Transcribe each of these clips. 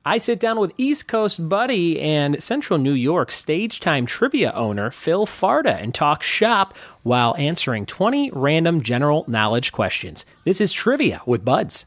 I sit down with East Coast buddy and Central New York Stage Time Trivia owner Phil Farda and talk shop while answering 20 random general knowledge questions. This is Trivia with Buds.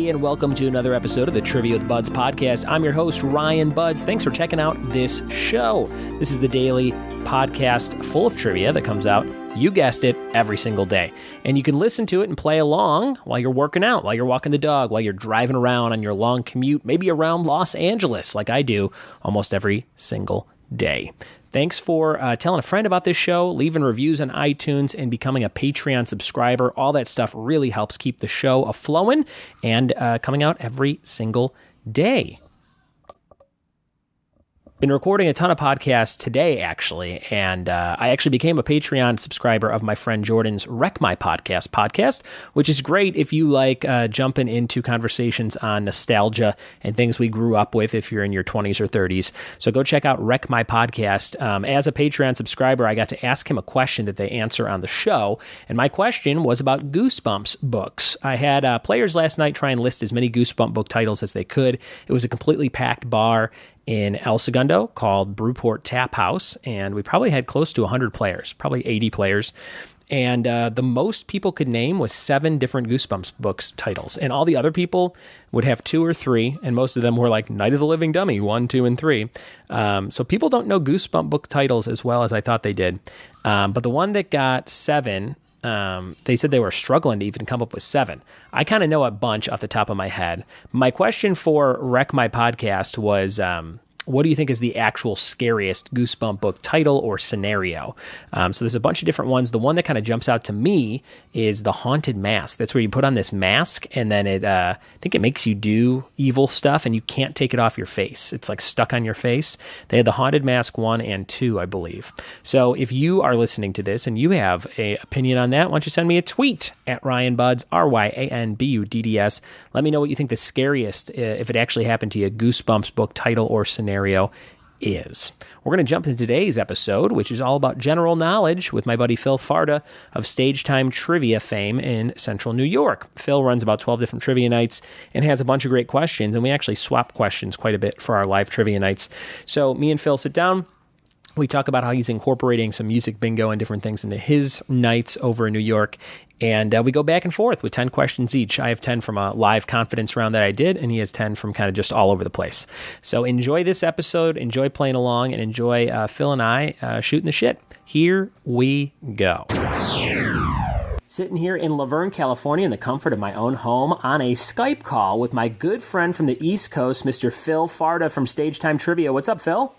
And welcome to another episode of the Trivia with Buds podcast. I'm your host, Ryan Buds. Thanks for checking out this show. This is the daily podcast full of trivia that comes out, you guessed it, every single day. And you can listen to it and play along while you're working out, while you're walking the dog, while you're driving around on your long commute, maybe around Los Angeles like I do almost every single day. Thanks for telling a friend about this show, leaving reviews on iTunes, and becoming a Patreon subscriber. All that stuff really helps keep the show a-flowing and coming out every single day. Been recording a ton of podcasts today, actually, and I actually became a Patreon subscriber of my friend Jordan's Wreck My podcast, which is great if you like jumping into conversations on nostalgia and things we grew up with if you're in your 20s or 30s. So go check out Wreck My Podcast. As a Patreon subscriber, I got to ask him a question that they answer on the show, and my question was about Goosebumps books. I had players last night try and list as many Goosebump book titles as they could. It was a completely packed bar in El Segundo called Brewport Tap House, and we probably had close to 100 players, probably 80 players, and the most people could name was 7 different Goosebumps books titles, and all the other people would have 2 or 3, and most of them were like Night of the Living Dummy, 1, 2, and 3. So people don't know Goosebump book titles as well as I thought they did, but the one that got 7, they said they were struggling to even come up with 7. I kind of know a bunch off the top of my head. My question for Wreck My Podcast was, what do you think is the actual scariest Goosebump book title or scenario? So there's a bunch of different ones. The one that kind of jumps out to me is The Haunted Mask. That's where you put on this mask and then I think it makes you do evil stuff and you can't take it off your face. It's like stuck on your face. They had The Haunted Mask 1 and 2, I believe. So if you are listening to this and you have an opinion on that, why don't you send me a tweet at RyanBuds, RyanBudds. Let me know what you think the scariest, if it actually happened to you, Goosebumps book title or scenario is. We're going to jump into today's episode, which is all about general knowledge with my buddy Phil Farda of Stage Time Trivia fame in Central New York. Phil runs about 12 different trivia nights and has a bunch of great questions, and we actually swap questions quite a bit for our live trivia nights. So me and Phil sit down. We talk about how he's incorporating some music bingo and different things into his nights over in New York. And we go back and forth with 10 questions each. I have 10 from a live confidence round that I did, and he has 10 from kind of just all over the place. So enjoy this episode, enjoy playing along, and enjoy Phil and I shooting the shit. Here we go. Sitting here in Laverne, California, in the comfort of my own home on a Skype call with my good friend from the East Coast, Mr. Phil Farda from Stage Time Trivia. What's up, Phil?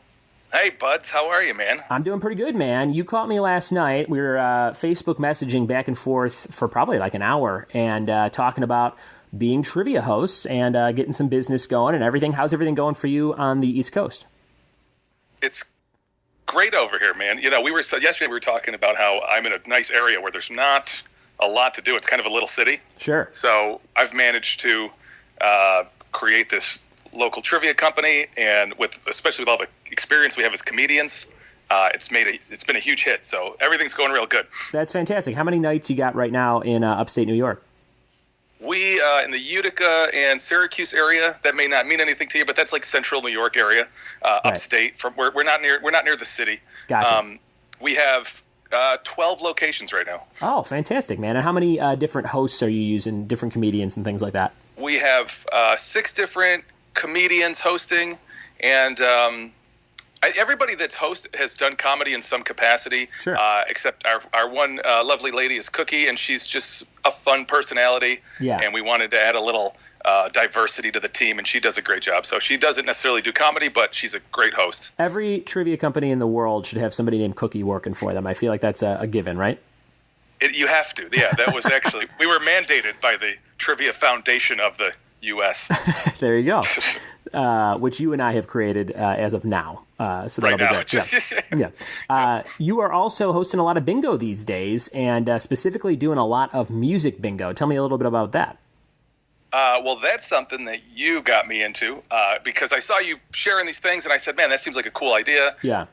Hey, Buds. How are you, man? I'm doing pretty good, man. You caught me last night. We were Facebook messaging back and forth for probably like an hour and talking about being trivia hosts and getting some business going and everything. How's everything going for you on the East Coast? It's great over here, man. You know, yesterday we were talking about how I'm in a nice area where there's not a lot to do. It's kind of a little city. Sure. So I've managed to create this local trivia company, and especially with all the experience we have as comedians, it's been a huge hit. So everything's going real good. That's fantastic. How many nights you got right now in upstate New York? We in the Utica and Syracuse area. That may not mean anything to you, but that's like Central New York area, upstate. From we're not near the city. Gotcha. We have 12 locations right now. Oh, fantastic, man! And how many different hosts are you using? Different comedians and things like that. We have 6 different comedians hosting, and everybody that's has done comedy in some capacity. Sure. Except our one lovely lady is Cookie, and she's just a fun personality. Yeah. And we wanted to add a little diversity to the team, and she does a great job. So she doesn't necessarily do comedy, but she's a great host. Every trivia company in the world should have somebody named Cookie working for them. I feel like that's a given, right? You have to. Yeah, that was actually, we were mandated by the Trivia Foundation of the U.S. There you go. Which you and I have created as of now. So that'll be good. Yeah. You are also hosting a lot of bingo these days, and specifically doing a lot of music bingo. Tell me a little bit about that. Well, that's something that you got me into because I saw you sharing these things, and I said, man, that seems like a cool idea. Yeah.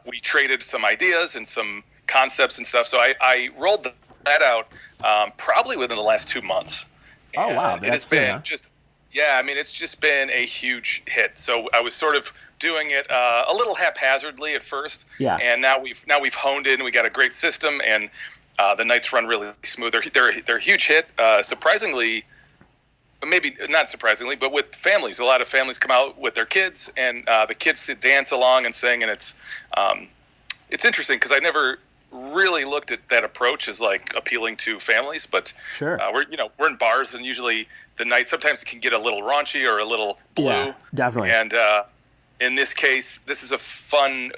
We traded some ideas and some concepts and stuff. So I rolled that out probably within the last 2 months. Oh, wow. It has been it's just been a huge hit. So I was sort of doing it a little haphazardly at first. Yeah. And now we've honed in, and we got a great system, and the nights run really smooth. They're a huge hit. Surprisingly, maybe not surprisingly, but with families, a lot of families come out with their kids, and the kids dance along and sing, and it's interesting because I never really looked at that approach as like appealing to families, but sure. We're in bars, and usually the night sometimes it can get a little raunchy or a little blue. Yeah, definitely. And in this case, this is a fun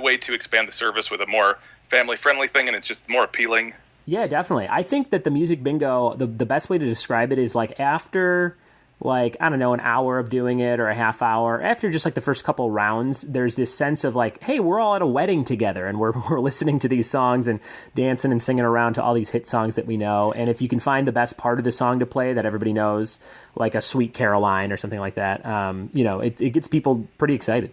way to expand the service with a more family friendly thing, and it's just more appealing. Yeah, definitely. I think that the music bingo, the best way to describe it is like after, like, I don't know, an hour of doing it or a half hour, after just like the first couple rounds, there's this sense of like, hey, we're all at a wedding together and we're listening to these songs and dancing and singing around to all these hit songs that we know. And if you can find the best part of the song to play that everybody knows, like a Sweet Caroline or something like that, it gets people pretty excited.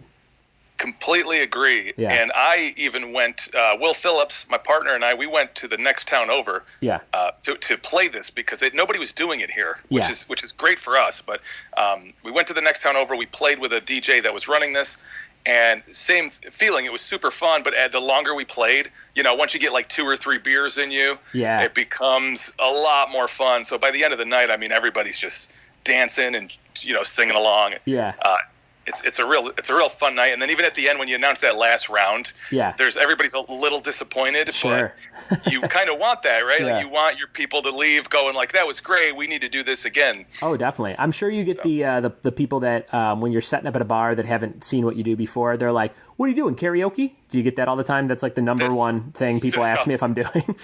Completely agree. Yeah. And I even went, Will Phillips, my partner, and we went to the next town over to play this because nobody was doing it here, which is great for us. But we went to the next town over. We played with a DJ that was running this, and same feeling. It was super fun. But the longer we played, once you get like 2 or 3 beers in you, it becomes a lot more fun. So by the end of the night, I mean, everybody's just dancing and singing along. Yeah. It's a real fun night, and then even at the end when you announce that last round, everybody's a little disappointed, sure. but you kind of want that, right? Yeah. Like you want your people to leave going like, that was great, we need to do this again. Oh, definitely. I'm sure you get the people that when you're setting up at a bar that haven't seen what you do before, they're like, what are you doing, karaoke? Do you get that all the time? That's like the number one thing people ask me if I'm doing.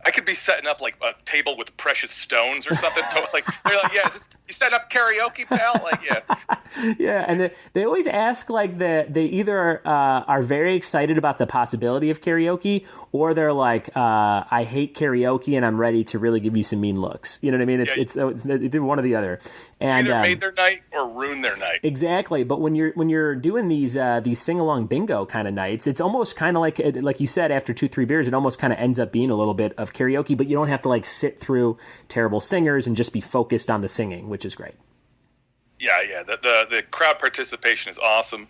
I could be setting up like a table with precious stones or something. So it's like, they're like, yeah, you setting up karaoke, pal? Like, yeah. Yeah, and they always ask like they either are very excited about the possibility of karaoke, or they're like, I hate karaoke and I'm ready to really give you some mean looks. You know what I mean? It's one or the other. And either made their night or ruined their night. Exactly. But when you're doing these sing along bingo kind of nights, it's almost kind of like you said, after 2-3 beers, it almost kind of ends up being a little bit of karaoke, but you don't have to like sit through terrible singers and just be focused on the singing, which is great. Yeah. The crowd participation is awesome.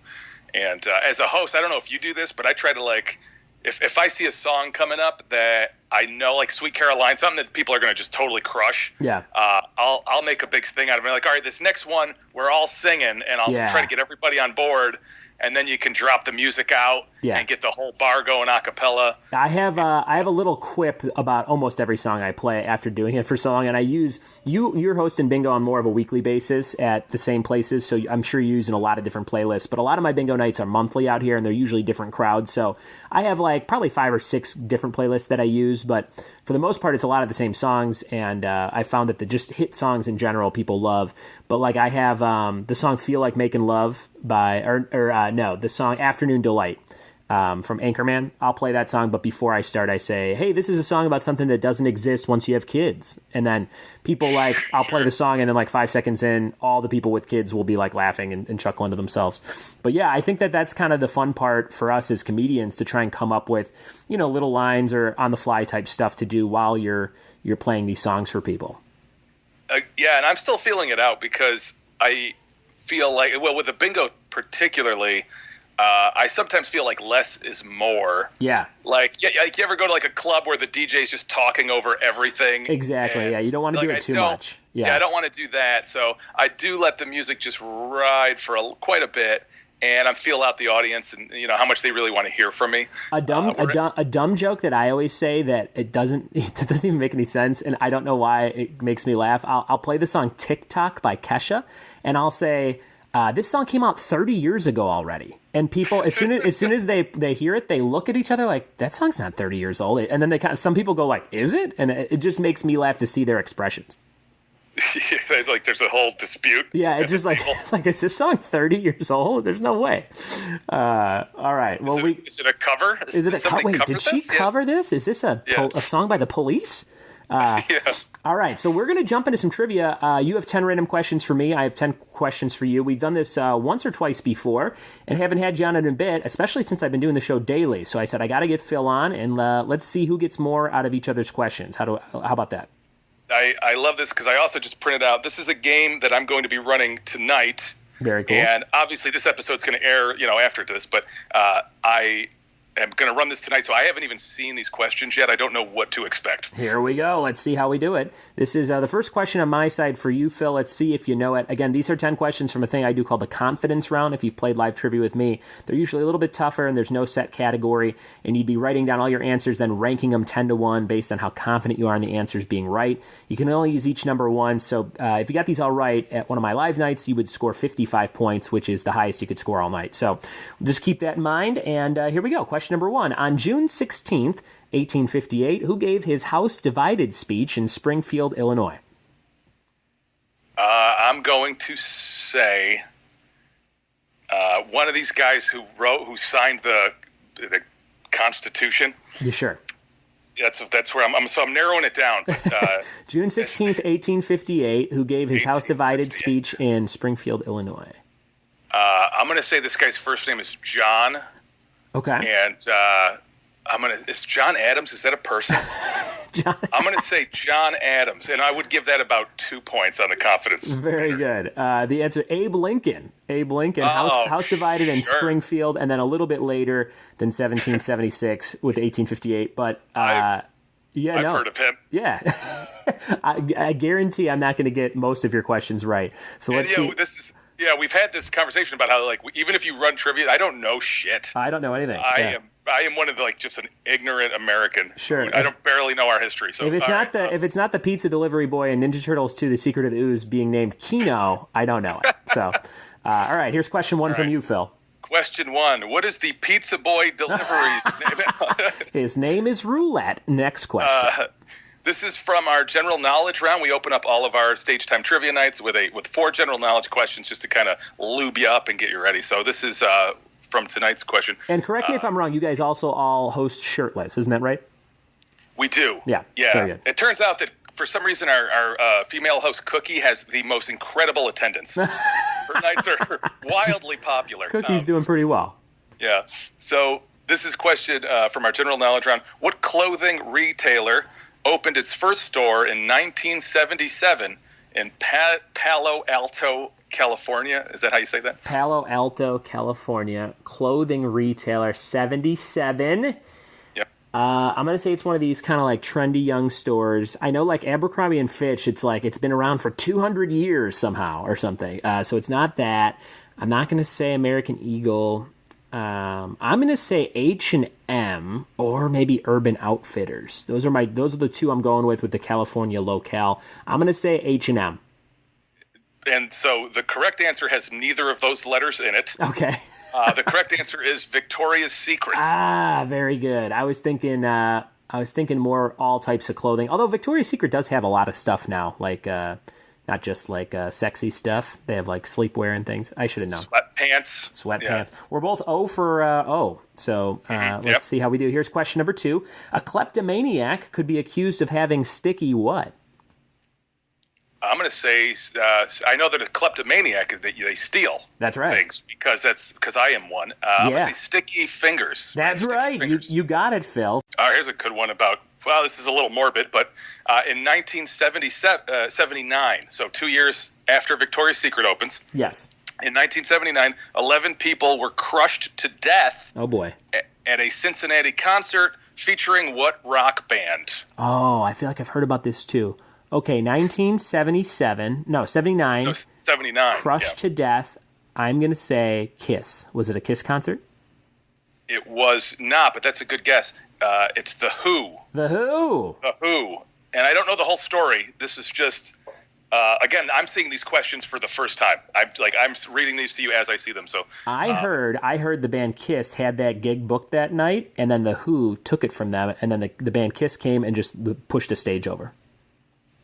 And as a host, I don't know if you do this, but I try to like, if I see a song coming up that I know, like Sweet Caroline, something that people are going to just totally crush, I'll make a big thing out of it. Like, all right, this next one, we're all singing, and I'll try to get everybody on board, and then you can drop the music out and get the whole bar going a cappella. I have a little quip about almost every song I play after doing it for so long, and I use you're hosting bingo on more of a weekly basis at the same places, so I'm sure you're using a lot of different playlists, but a lot of my bingo nights are monthly out here, and they're usually different crowds, so I have like probably 5 or 6 different playlists that I use, but for the most part, it's a lot of the same songs, and I found that the just hit songs in general people love. But like I have the song "Feel Like Making Love" by the song "Afternoon Delight" from Anchorman. I'll play that song, but before I start, I say, "Hey, this is a song about something that doesn't exist once you have kids." And then people I'll play the song, and then like 5 seconds in, all the people with kids will be like laughing and chuckling to themselves. But yeah, I think that's kind of the fun part for us as comedians, to try and come up with little lines or on the fly type stuff to do while you're playing these songs for people. And I'm still feeling it out because I feel like, with the bingo particularly, I sometimes feel like less is more. Yeah. Like you ever go to like a club where the DJ's just talking over everything? Exactly. Yeah, you don't want to do it too much. Yeah, I don't want to do that. So I do let the music just ride for quite a bit, and I feel out the audience and how much they really want to hear from me. A dumb joke that I always say that it doesn't even make any sense, and I don't know why it makes me laugh. I'll play the song "TikTok" by Kesha, and I'll say, this song came out 30 years ago already. And people, as soon as they hear it, they look at each other like, that song's not 30 years old. And then some people go like, is it? And it just makes me laugh to see their expressions. It's like there's a whole dispute. Yeah, it's just like, is this song 30 years old? There's no way. All right. Well, is it a cover? Is it a cover? Wait, did she cover this? Is this a song by the Police? All All right, so we're going to jump into some trivia. You have 10 random questions for me. I have 10 questions for you. We've done this once or twice before and haven't had you on it in a bit, especially since I've been doing the show daily. So I said I got to get Phil on, and let's see who gets more out of each other's questions. How about that? I love this because I also just printed out. This is a game that I'm going to be running tonight. Very cool. And obviously this episode's going to air, after this, but I am going to run this tonight, so I haven't even seen these questions yet. I don't know what to expect. Here we go. Let's see how we do it. This is the first question on my side for you, Phil. Let's see if you know it. Again, these are 10 questions from a thing I do called the confidence round. If you've played live trivia with me, they're usually a little bit tougher, and there's no set category, and you'd be writing down all your answers, then ranking them 10 to 1 based on how confident you are in the answers being right. You can only use each number one, so if you got these all right at one of my live nights, you would score 55 points, which is the highest you could score all night. So just keep that in mind, and here we go. Question number 1. On June 16th, 1858, who gave his House Divided speech in Springfield, Illinois? I'm going to say one of these guys who signed the Constitution. You sure? That's where I'm narrowing it down. But, June 16th, 1858, who gave his House Divided speech in Springfield, Illinois? I'm going to say this guy's first name is John. Okay. And is John Adams, is that a person? I'm going to say John Adams, and I would give that about 2 points on the confidence. Very good. The answer, Abe Lincoln. Abe Lincoln, House Divided in Springfield, and then a little bit later than 1776 with 1858. But I've heard of him. Yeah. I guarantee I'm not going to get most of your questions right. So let's see. We've had this conversation about how, even if you run trivia, I don't know shit. I don't know anything. I am one of the, just an ignorant American. Sure. I don't barely know our history. So if it's not the pizza delivery boy in Ninja Turtles 2: The Secret of the Ooze being named Kino, I don't know it. So, all right, here's question 1 from you, Phil. Question 1. What is the pizza boy delivery's name? His name is Roulette. Next question. This is from our general knowledge round. We open up all of our stage time trivia nights with 4 general knowledge questions just to kind of lube you up and get you ready. So this is from tonight's question. And correct me if I'm wrong, you guys also all host shirtless, isn't that right? We do. Yeah. Very good. It turns out that for some reason our female host, Cookie, has the most incredible attendance. Her nights are wildly popular. Cookie's doing pretty well. Yeah. So this is a question from our general knowledge round. What clothing retailer opened its first store in 1977 in Palo Alto, California? Is that how you say that? Palo Alto, California. Clothing retailer, 77. Yep. I'm going to say it's one of these kind of trendy young stores. I know Abercrombie & Fitch, it's been around for 200 years somehow or something. So it's not that. I'm not going to say American Eagle. I'm going to say H&M or maybe Urban Outfitters. Those are the 2 I'm going with the California locale. I'm going to say H&M. And so the correct answer has neither of those letters in it. Okay. The correct answer is Victoria's Secret. Very good. I was thinking more all types of clothing. Although Victoria's Secret does have a lot of stuff now, not just sexy stuff. They have sleepwear and things. I should have known. Sweatpants. Yeah. We're both O for O. So let's see how we do. Here's question number 2. A kleptomaniac could be accused of having sticky what? I'm going to say I know that a kleptomaniac they steal. That's right. Things because I am one. I'm going to say sticky fingers. That's right. Fingers. You got it, Phil. Here's a good one about. Well, this is a little morbid, but in 1979, so 2 years after Victoria's Secret opens. Yes. In 1979, 11 people were crushed to death. Oh boy. At a Cincinnati concert featuring what rock band? Oh, I feel like I've heard about this too. Okay, 79. No, 79. Crushed to death. I'm going to say Kiss. Was it a Kiss concert? It was not, but that's a good guess. It's The Who. The Who. The Who. And I don't know the whole story. This is just, again, I'm seeing these questions for the first time. I'm reading these to you as I see them. So I heard the band Kiss had that gig booked that night, and then The Who took it from them, and then the band Kiss came and just pushed a stage over.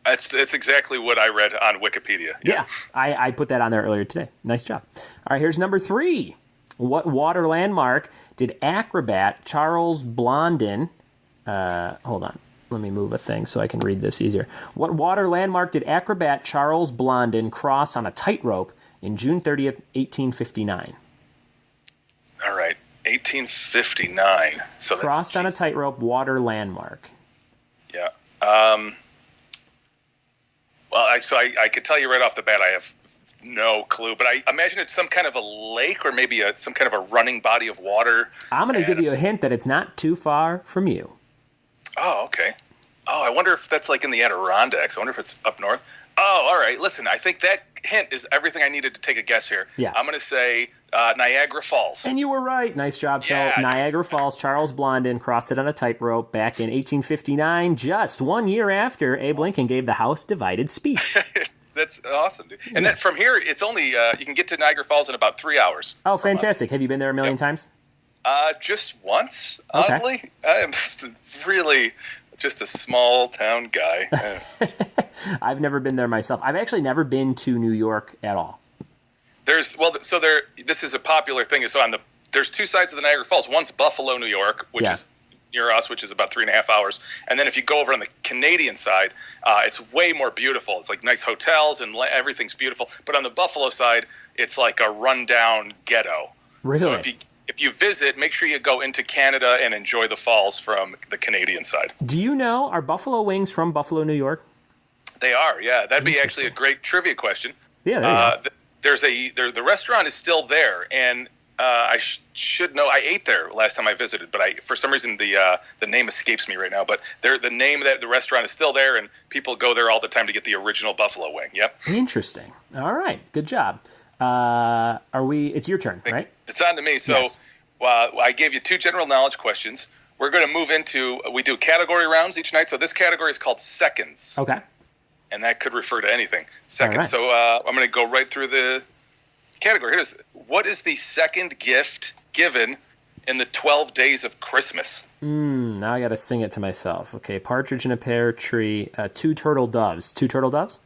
That's exactly what I read on Wikipedia. Yeah. I put that on there earlier today. Nice job. All right, here's number 3. What water landmark did acrobat Charles Blondin, Let me move a thing so I can read this easier. What water landmark did acrobat Charles Blondin cross on a tightrope in June 30th, 1859? All right, 1859. So crossed on a tightrope, water landmark. Yeah. Well, I could tell you right off the bat, I have no clue, but I imagine it's some kind of a lake or maybe some kind of a running body of water. I'm going to give you a hint that it's not too far from you. Oh, okay. Oh, I wonder if that's like in the Adirondacks. I wonder if it's up north. Oh, all right. Listen, I think that hint is everything I needed to take a guess here. Yeah. I'm going to say Niagara Falls. And you were right. Nice job, Phil. Yeah. Niagara Falls, Charles Blondin crossed it on a tightrope back in 1859, just 1 year after Abe Lincoln gave the House divided speech. That's awesome, dude. And then from here, it's only you can get to Niagara Falls in about 3 hours. Oh, fantastic. Have you been there a million times? Just once, Okay. oddly. I am really just a small town guy. I've never been there myself. I've actually never been to New York at all. This is a popular thing. So there's two sides of the Niagara Falls. One's Buffalo, New York, which is near us, which is about 3.5 hours. And then if you go over on the Canadian side, it's way more beautiful. It's like nice hotels and everything's beautiful. But on the Buffalo side, it's like a rundown ghetto. Really? So if you visit, make sure you go into Canada and enjoy the falls from the Canadian side. Do you know, are buffalo wings from Buffalo, New York? They are, yeah. That'd be actually a great trivia question. Yeah, there you go. The restaurant is still there, and I should know. I ate there last time I visited, but for some reason the name escapes me right now. But the name of the restaurant is still there, and people go there all the time to get the original buffalo wing. Yep. Interesting. All right, good job. It's your turn, right? It's on to me. So Yes. I gave you 2 general knowledge questions. We're going to move into, we do category rounds each night. So this category is called seconds. Okay. And that could refer to anything. Seconds. Right. So I'm going to go right through the category. What is the second gift given in the 12 days of Christmas? Now I got to sing it to myself. Okay, partridge in a pear tree, 2 turtle doves. 2 turtle doves?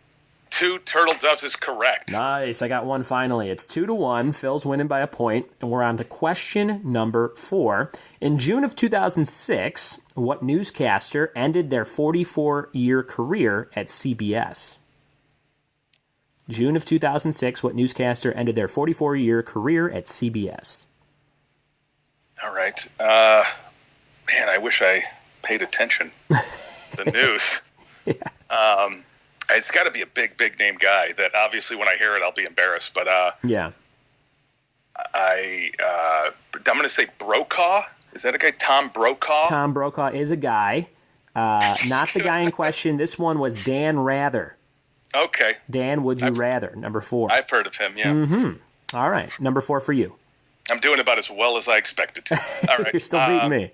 2 turtle doves is correct. Nice. I got one finally. It's 2-1. Phil's winning by a point, and we're on to question number 4. In June of 2006, what newscaster ended their 44-year career at CBS? June of 2006, what newscaster ended their 44-year career at CBS? All right. Man, I wish I paid attention. The news. Yeah. It's got to be a big name guy that obviously when I hear it, I'll be embarrassed. But Yeah. I'm going to say Brokaw. Is that a guy? Tom Brokaw? Tom Brokaw is a guy. Not the guy in question. This one was Dan Rather. Okay. Dan, would you rather? Number 4. I've heard of him, yeah. Mm-hmm. All right. Number 4 for you. I'm doing about as well as I expected to. All right. You're still beating me.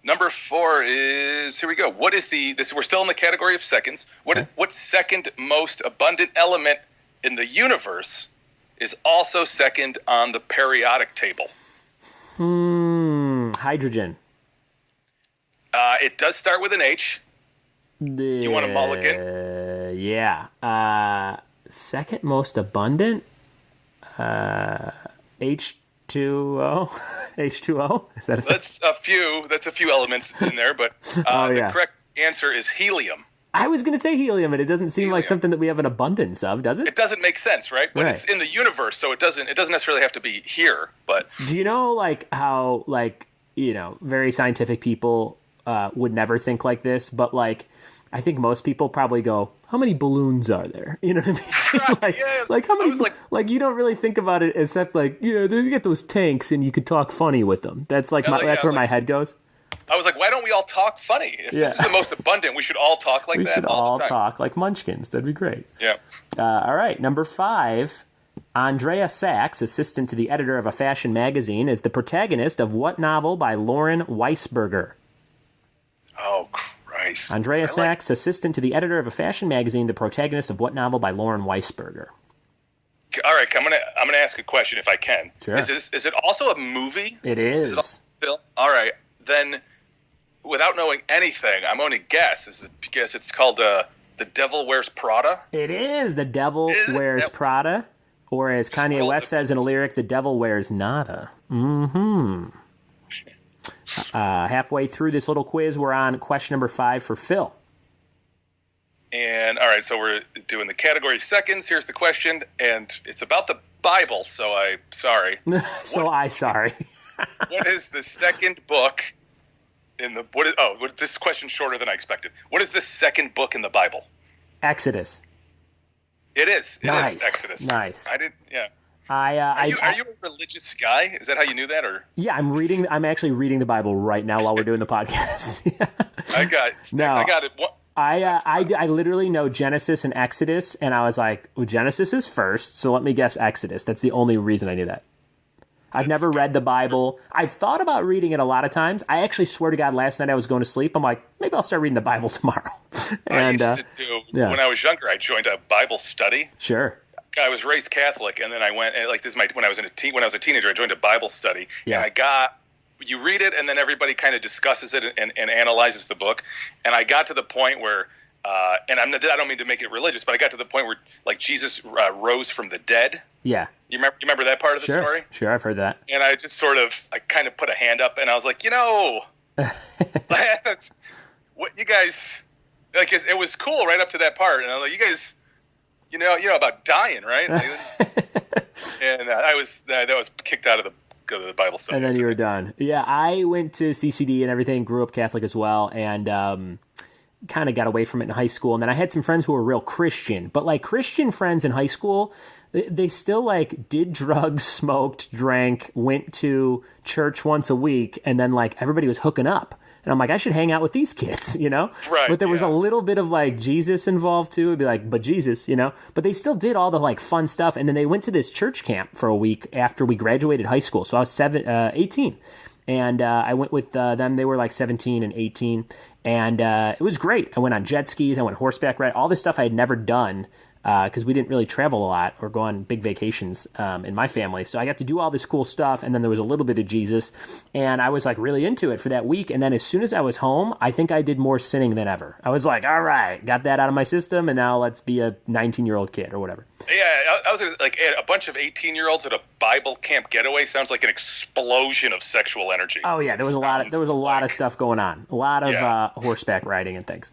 Number 4 is, here we go. What is we're still in the category of seconds. What second most abundant element in the universe is also second on the periodic table? Hydrogen. It does start with an H. You want a mulligan? Yeah. Second most abundant? H2O? H2O? Is that That's a few elements in there, but the correct answer is helium. I was going to say helium, and it doesn't seem like something that we have an abundance of, does it? It doesn't make sense, right? But it's in the universe, so it doesn't necessarily have to be here. But do you know how very scientific people would never think like this, but I think most people probably go, how many balloons are there? You know what I mean? Right, how many? You don't really think about it except they get those tanks and you could talk funny with them. That's that's where my head goes. I was like, why don't we all talk funny? If this is the most abundant, we should all talk like that all the time. We should all talk like munchkins. That'd be great. Yeah. All right. Number 5, Andrea Sachs, assistant to the editor of a fashion magazine, is the protagonist of what novel by Lauren Weisberger? Oh, Christ. Andrea Sachs, assistant to the editor of a fashion magazine, the protagonist of what novel by Lauren Weisberger? All right, I'm gonna ask a question if I can. Sure. Is it also a movie? It is. Is it also a film? All right, then, without knowing anything, I'm going to guess. It's called The Devil Wears Prada? It is. The Devil Wears Prada. Or as Kanye West says in a lyric, the devil wears nada. Mm-hmm. Halfway through this little quiz, we're on question number 5 for Phil. And all right, so we're doing the category seconds. Here's the question, and it's about the Bible. So I'm sorry. Sorry. What is the second book in the? This question's shorter than I expected. What is the second book in the Bible? Exodus. It is. It Nice. is Exodus. Nice. I did. Yeah. Are you a religious guy? Is that how you knew that, or? Yeah, I'm actually reading the Bible right now while we're doing the podcast. I got it. What? I literally know Genesis and Exodus, and I was like, well, Genesis is first, so let me guess Exodus. That's the only reason I knew that. I've never read the Bible. I've thought about reading it a lot of times. I actually swear to God, last night I was going to sleep. I'm like, maybe I'll start reading the Bible tomorrow. And I used to do, when I was younger, I joined a Bible study. Sure. I was raised Catholic, and then I went, and when I was a teenager, I joined a Bible study, Yeah. and you read it, and then everybody kind of discusses it and analyzes the book, and I got to the point where, and I don't mean to make it religious, but I got to the point where, like, Jesus rose from the dead. Yeah. You remember that part of the story? Sure, I've heard that. And I just I kind of put a hand up, and I was like, that's what you guys, like, it was cool right up to that part, and I'm like, you guys, you know about dying, right? And that was kicked out of the Bible study. And then you were done. Yeah, I went to CCD and everything, grew up Catholic as well, and kind of got away from it in high school. And then I had some friends who were real Christian, but like Christian friends in high school, they still like did drugs, smoked, drank, went to church once a week, and then like everybody was hooking up. And I'm like, I should hang out with these kids, Right, but there was a little bit of like Jesus involved too. It'd be like, but Jesus, But they still did all the like fun stuff. And then they went to this church camp for a week after we graduated high school. So I was 18. And I went with them. They were like 17 and 18. And it was great. I went on jet skis. I went horseback ride. All this stuff I had never done because we didn't really travel a lot or go on big vacations in my family. So I got to do all this cool stuff, and then there was a little bit of Jesus, and I was like really into it for that week. And then as soon as I was home, I think I did more sinning than ever. I was like, all right, got that out of my system, and now let's be a 19-year-old kid or whatever. Yeah, I was like a bunch of 18-year-olds at a Bible camp getaway sounds like an explosion of sexual energy. Oh yeah, there was a lot of stuff going on, a lot of horseback riding and things.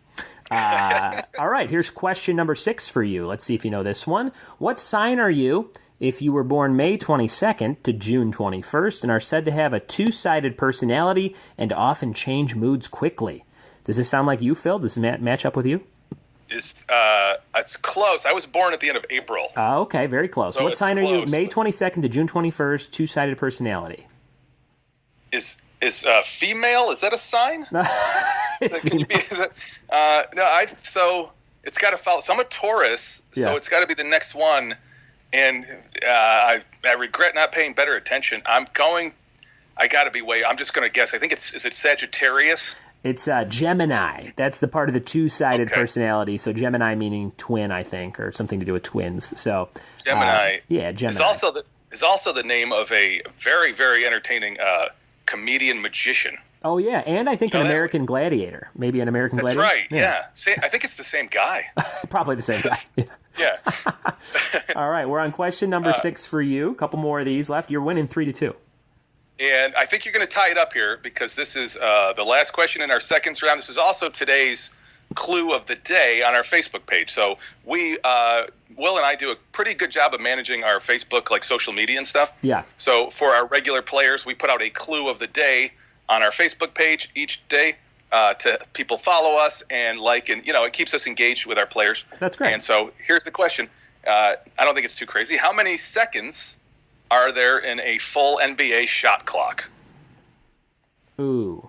All right, here's question number 6 for you. Let's see if you know this one. What sign are you if you were born May 22nd to June 21st and are said to have a two-sided personality and often change moods quickly? Does this sound like you, Phil? Does this match up with you? It's close. I was born at the end of April. Okay, very close. So what sign are you? May 22nd to June 21st, two-sided personality. Is female? Is that a sign? Can you be? So it's got to follow. So I'm a Taurus, so it's got to be the next one. And I regret not paying better attention. I got to be I'm just going to guess. I think is it Sagittarius? It's Gemini. That's the part of the two-sided personality. So Gemini meaning twin, I think, or something to do with twins. So Gemini. Gemini. Is also the name of a very, very entertaining comedian magician. Oh, yeah, and I think an American Gladiator. Maybe an American Gladiator. That's right, yeah. I think it's the same guy. Probably the same guy. Yeah. All right, we're on question number 6 for you. A couple more of these left. You're winning 3-2. And I think you're going to tie it up here because this is the last question in our seconds round. This is also today's clue of the day on our Facebook page. So we, Will and I do a pretty good job of managing our Facebook, like social media and stuff. Yeah. So for our regular players, we put out a clue of the day on our Facebook page each day to people follow us and like, and it keeps us engaged with our players. That's great. And so here's the question. I don't think it's too crazy. How many seconds are there in a full NBA shot clock? Ooh.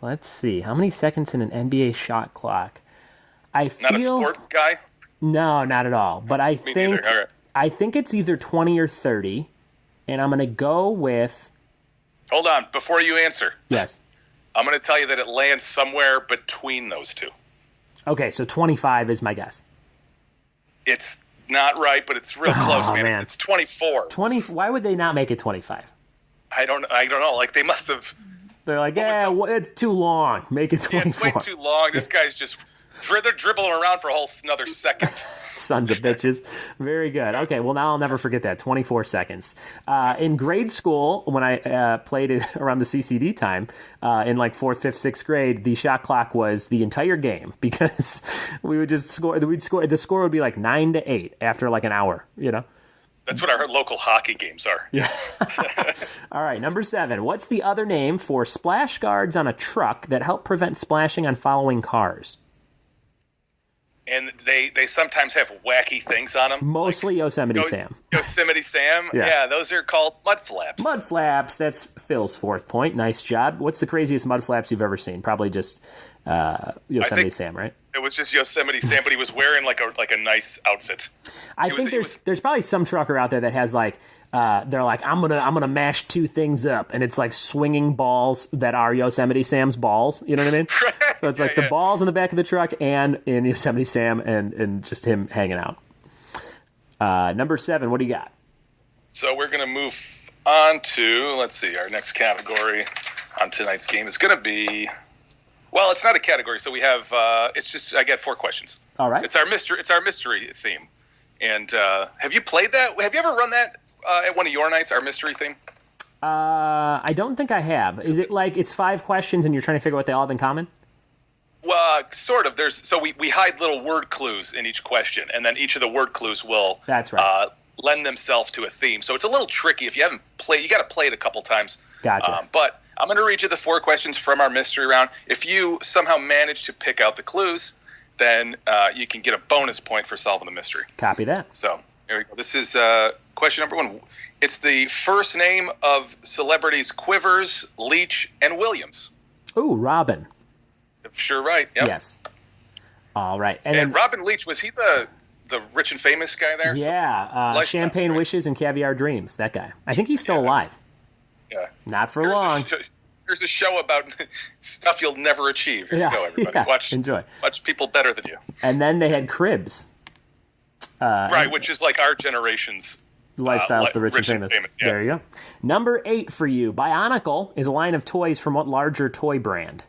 Let's see. How many seconds in an NBA shot clock? Not a sports guy? No, not at all. But I think neither. All right. I think it's either 20 or 30, and I'm going to go with... Hold on. Before you answer. Yes. I'm going to tell you that it lands somewhere between those two. Okay, so 25 is my guess. It's not right, but it's real close, man. It's 24. 20. Why would they not make it 25? I don't know. Like, they must have... They're like, it's too long. Make it 24. Yeah, it's way too long. This guy's just They're dribbling around for a whole another second. Sons of bitches. Very good. Okay, well, now I'll never forget that. 24 seconds. In grade school, when I played it around the CCD time, in like 4th, 5th, 6th grade, the shot clock was the entire game because we would just score. The score would be like 9-8 after like an hour, you know? That's what our local hockey games are. Yeah. All right, number 7. What's the other name for splash guards on a truck that help prevent splashing on following cars? And they sometimes have wacky things on them. Mostly like Yosemite Sam. Yosemite Sam? Yeah, those are called mud flaps. Mud flaps. That's Phil's 4th point. Nice job. What's the craziest mud flaps you've ever seen? Probably just Yosemite Sam, right? It was just Yosemite Sam, but he was wearing like a nice outfit. I think there's probably some trucker out there that has like they're like I'm gonna mash 2 things up, and it's like swinging balls that are Yosemite Sam's balls. You know what I mean? So it's like the balls in the back of the truck and in Yosemite Sam and just him hanging out. Number 7. What do you got? So we're gonna move on to let's see. Our next category on tonight's game is gonna be. Well, it's not a category, so we have. It's just I get 4 questions. All right. It's our mystery theme. And have you played that? Have you ever run that at one of your nights? Our mystery theme. I don't think I have. Is it like it's 5 questions and you're trying to figure out what they all have in common? Well, sort of. We hide little word clues in each question, and then each of the word clues will. That's right. Lend themselves to a theme. So it's a little tricky. If you haven't played, you got to play it a couple times. Gotcha. But I'm going to read you the 4 questions from our mystery round. If you somehow manage to pick out the clues, then you can get a bonus point for solving the mystery. Copy that. So here we go. This is question number 1. It's the first name of celebrities Quivers, Leach, and Williams. Ooh, Robin. Sure right. Yep. Yes. All right. And then, Robin Leach, was he the rich and famous guy there? Yeah. Champagne right? Wishes and Caviar Dreams. That guy. I think he's still alive. Yeah. Not for long. Here's a show about stuff you'll never achieve. Here you go, everybody. Enjoy. Watch people better than you. And then they had Cribs. Right, which is like our generation's lifestyles, the rich and famous. Yeah. There you go. Number 8 for you. Bionicle is a line of toys from what larger toy brand?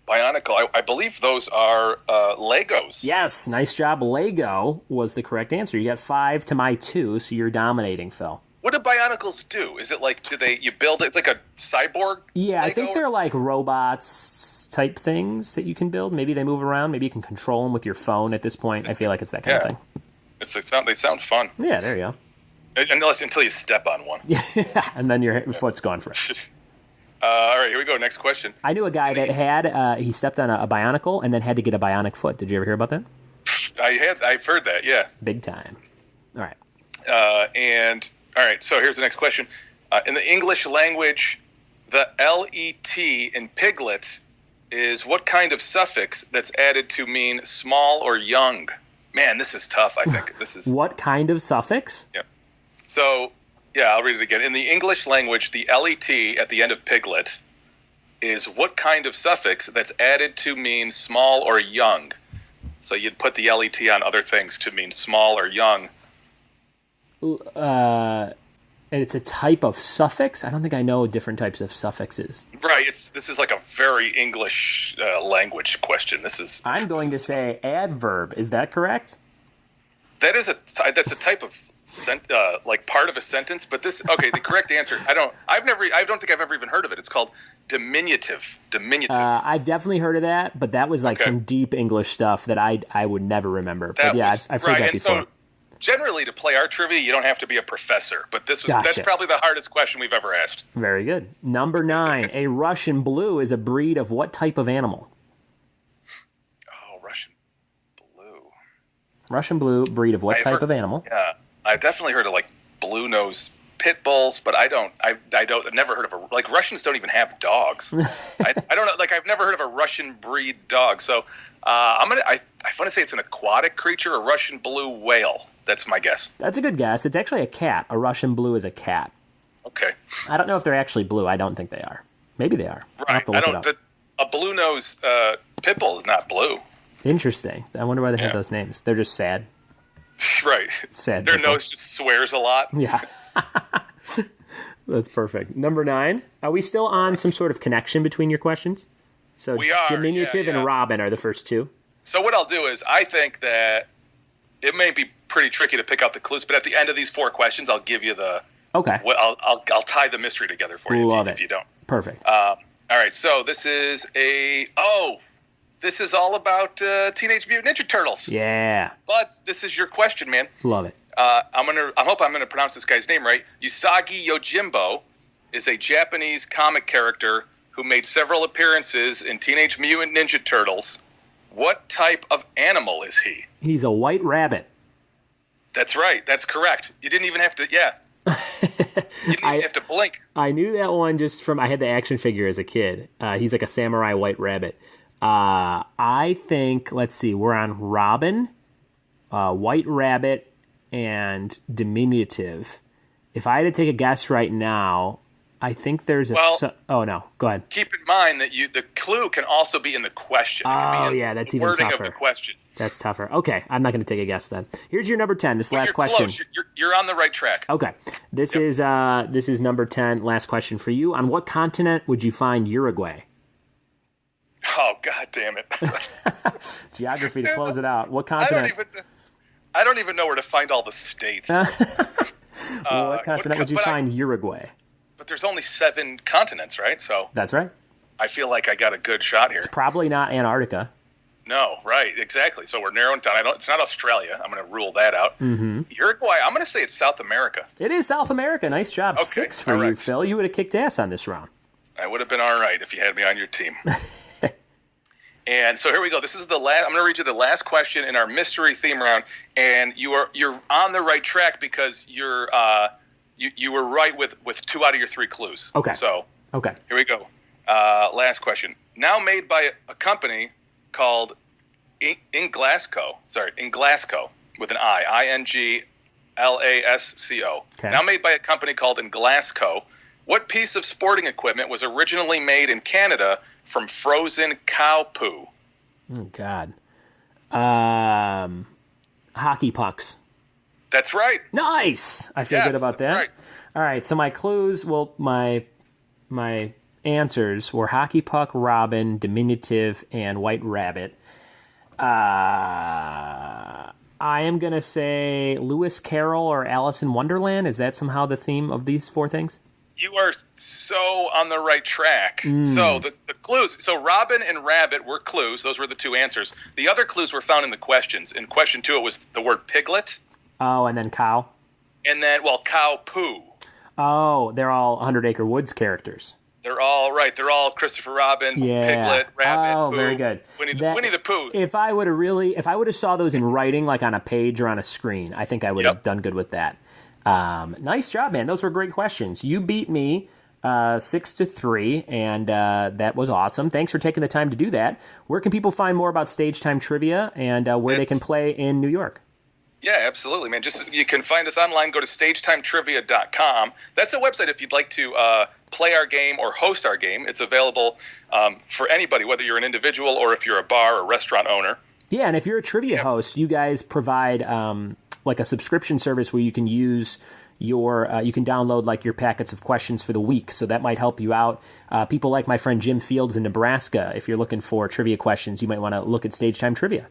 Bionicle. I believe those are Legos. Yes, nice job. Lego was the correct answer. You got 5 to my 2, so you're dominating, Phil. What do Bionicles do? Is it like, you build it? It's like a cyborg? Yeah, Lego? I think they're like robots type things that you can build. Maybe they move around. Maybe you can control them with your phone at this point. I feel like it's that kind of thing. They sound fun. Yeah, there you go. Until you step on one. Yeah, and then your foot's gone for it. All right, here we go. Next question. I knew a guy that had he stepped on a Bionicle and then had to get a bionic foot. Did you ever hear about that? I've heard that. Yeah. Big time. All right. All right. So here's the next question. In the English language, the LET in piglet is what kind of suffix that's added to mean small or young? Man, this is tough. I think this is what kind of suffix? Yeah. So. Yeah, I'll read it again. In the English language, the LET at the end of piglet is what kind of suffix that's added to mean small or young. So you'd put the LET on other things to mean small or young. And it's a type of suffix? I don't think I know different types of suffixes. Right. This is like a very English language question. I'm going to say adverb. Is that correct? That's a type of like part of a sentence, but the correct answer, I don't think I've ever even heard of it. It's called diminutive. I've definitely heard of that, but that was like some deep English stuff that I would never remember. I've heard that before. So generally to play our trivia, you don't have to be a professor, but that's probably the hardest question we've ever asked. Very good. Number 9, a Russian blue is a breed of what type of animal? Oh, Russian blue breed of what type of animal? Yeah. I've definitely heard of like blue nose pit bulls, but I've never heard of like Russians don't even have dogs. I don't know. Like I've never heard of a Russian breed dog. So I want to say it's an aquatic creature, a Russian blue whale. That's my guess. That's a good guess. It's actually a cat. A Russian blue is a cat. Okay. I don't know if they're actually blue. I don't think they are. Maybe they are. Right. I'll have to look it up. A blue nose pit bull is not blue. Interesting. I wonder why they have those names. They're just sad. Right. Sad. Their nose just swears a lot. Yeah. That's perfect. Number 9. Are we still on some sort of connection between your questions? So We are, diminutive and Robin are the first two. So what I'll do is I think that it may be pretty tricky to pick out the clues, but at the end of these 4 questions, I'll give you the. Okay. I'll tie the mystery together for you if you don't. Perfect. All right. So this is this is all about Teenage Mutant Ninja Turtles. Yeah. Buds, this is your question, man. Love it. I hope I'm gonna pronounce this guy's name right. Usagi Yojimbo is a Japanese comic character who made several appearances in Teenage Mutant Ninja Turtles. What type of animal is he? He's a white rabbit. That's right. That's correct. You didn't even have to. Yeah. You didn't even have to blink. I knew that one just from I had the action figure as a kid. He's like a samurai white rabbit. I think, let's see, we're on Robin, White Rabbit, and Diminutive. If I had to take a guess right now, I think there's oh, no. Go ahead. Keep in mind that the clue can also be in the question. It can be in that's the even wording tougher. of the question. That's tougher. Okay, I'm not going to take a guess then. Here's your number 10, this last question. Close. You're on the right track. Okay. This is number 10, last question for you. On what continent would you find Uruguay? Oh, God damn it. Geography to close it out. What continent? I don't even know where to find all the states. What continent would you find Uruguay? But there's only 7 continents, right? So that's right. I feel like I got a good shot here. It's probably not Antarctica. No, right, exactly. So we're narrowing down. It's not Australia. I'm going to rule that out. Mm-hmm. Uruguay, I'm going to say it's South America. It is South America. Nice job. Okay, 6 for you, Phil. You would have kicked ass on this round. I would have been all right if you had me on your team. And so here we go. This is the last. I'm going to read you the last question in our mystery theme round, and you're on the right track because you were right with 2 out of your 3 clues. Okay. So here we go. Last question. Now made by a company called Inglasco. Sorry, Inglasco with an I. Inglasco. Okay. Now made by a company called Inglasco. What piece of sporting equipment was originally made in Canada from frozen cow poo? Oh, God. Hockey pucks. That's right. Nice. I feel good about that. Right. All right. So my clues, my answers were hockey puck, Robin, diminutive, and white rabbit. I am going to say Lewis Carroll or Alice in Wonderland. Is that somehow the theme of these 4 things? You are so on the right track. So the clues. So Robin and Rabbit were clues. Those were the 2 answers. The other clues were found in the questions. In question 2, it was the word piglet. Oh, and then cow. And then, cow poo. Oh, they're all 100 Acre Woods characters. They're all right. They're all Christopher Robin, Piglet, Rabbit, Oh, Pooh, very good. Winnie the Pooh. If I would have saw those in writing, like on a page or on a screen, I think I would have done good with that. Nice job, man. Those were great questions. You beat me 6-3, and that was awesome. Thanks for taking the time to do that. Where can people find more about Stage Time Trivia and where they can play in New York? Yeah, absolutely, man. You can find us online. Go to stagetimetrivia.com. That's a website if you'd like to play our game or host our game. It's available for anybody, whether you're an individual or if you're a bar or restaurant owner. Yeah, and if you're a trivia host, you guys provide like a subscription service where you can use you can download like your packets of questions for the week. So that might help you out. People like my friend Jim Fields in Nebraska, if you're looking for trivia questions, you might want to look at Stage Time Trivia.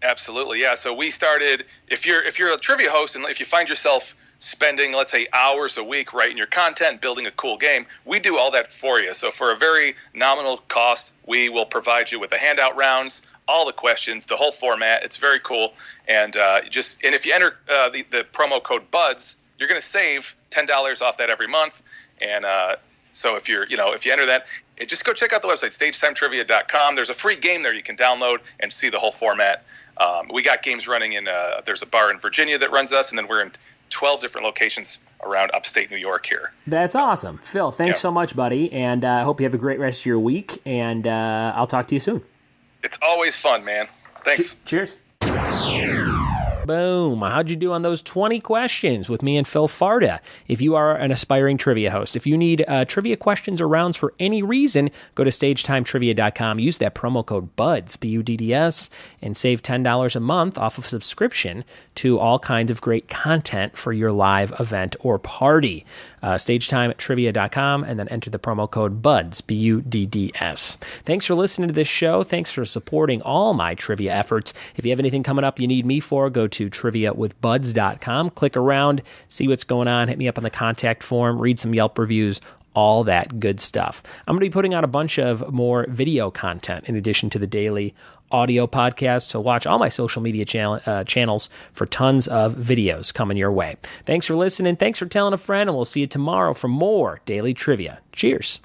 Absolutely, yeah. So we started. If you're a trivia host and if you find yourself spending, let's say, hours a week writing your content, building a cool game, we do all that for you. So for a very nominal cost, we will provide you with the handout rounds, all the questions, the whole format. It's very cool. And if you enter the promo code BUDS, you're going to save $10 off that every month. And so if you enter that, just go check out the website, stagetimetrivia.com. There's a free game there you can download and see the whole format. We got games running in, there's a bar in Virginia that runs us, and then we're in 12 different locations around upstate New York here. That's awesome. Phil, thanks so much, buddy, and I hope you have a great rest of your week, and I'll talk to you soon. It's always fun, man. Thanks. Cheers. Boom. How'd you do on those 20 questions with me and Phil Farda? If you are an aspiring trivia host, if you need trivia questions or rounds for any reason, go to stagetimetrivia.com. Use that promo code BUDS, B-U-D-D-S, and save $10 a month off of subscription to all kinds of great content for your live event or party. Stagetimetrivia.com, and then enter the promo code BUDS, B-U-D-D-S. Thanks for listening to this show. Thanks for supporting all my trivia efforts. If you have anything coming up you need me for, go to triviawithbuds.com, click around, see what's going on, hit me up on the contact form, read some Yelp reviews, all that good stuff. I'm going to be putting out a bunch of more video content in addition to the daily audio podcast, so watch all my social media channels for tons of videos coming your way. Thanks for listening, thanks for telling a friend, and we'll see you tomorrow for more Daily Trivia. Cheers.